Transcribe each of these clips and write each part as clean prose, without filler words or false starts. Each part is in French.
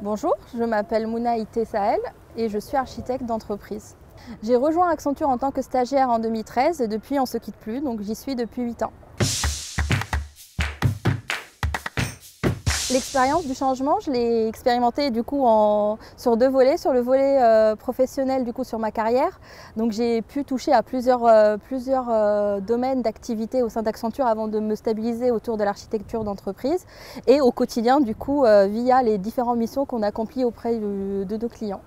Bonjour, je m'appelle Mouna Ité Sahel et je suis architecte d'entreprise. J'ai rejoint Accenture en tant que stagiaire en 2013 et depuis on ne se quitte plus, donc j'y suis depuis 8 ans. L'expérience du changement, je l'ai expérimentée sur deux volets. Sur le volet professionnel sur ma carrière, donc j'ai pu toucher à plusieurs domaines d'activité au sein d'Accenture avant de me stabiliser autour de l'architecture d'entreprise et au quotidien via les différentes missions qu'on accomplit auprès de nos clients.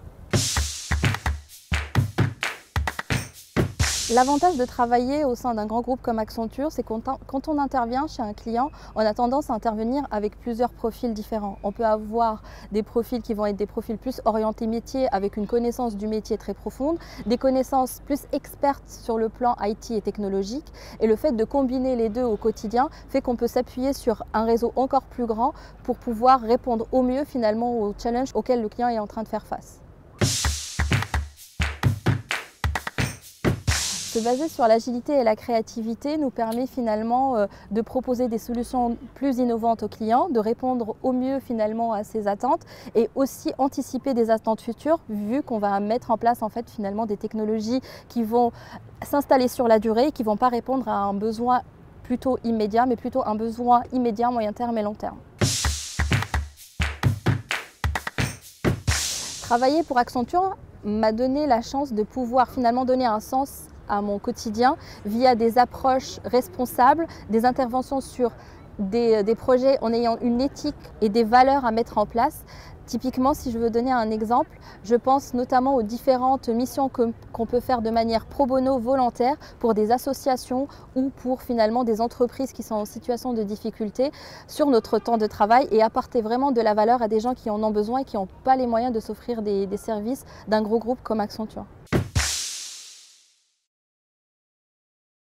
L'avantage de travailler au sein d'un grand groupe comme Accenture, c'est que quand on intervient chez un client, on a tendance à intervenir avec plusieurs profils différents. On peut avoir des profils qui vont être des profils plus orientés métier, avec une connaissance du métier très profonde, des connaissances plus expertes sur le plan IT et technologique. Et le fait de combiner les deux au quotidien fait qu'on peut s'appuyer sur un réseau encore plus grand pour pouvoir répondre au mieux finalement aux challenges auxquels le client est en train de faire face. Se baser sur l'agilité et la créativité nous permet finalement de proposer des solutions plus innovantes aux clients, de répondre au mieux finalement à ses attentes et aussi anticiper des attentes futures vu qu'on va mettre en place finalement des technologies qui vont s'installer sur la durée et qui ne vont pas répondre à un besoin plutôt immédiat mais plutôt un besoin immédiat, moyen terme et long terme. Travailler pour Accenture m'a donné la chance de pouvoir finalement donner un sens à mon quotidien via des approches responsables, des interventions sur des projets en ayant une éthique et des valeurs à mettre en place. Typiquement, si je veux donner un exemple, je pense notamment aux différentes missions qu'on peut faire de manière pro bono volontaire pour des associations ou pour finalement des entreprises qui sont en situation de difficulté sur notre temps de travail et apporter vraiment de la valeur à des gens qui en ont besoin et qui n'ont pas les moyens de s'offrir des services d'un gros groupe comme Accenture.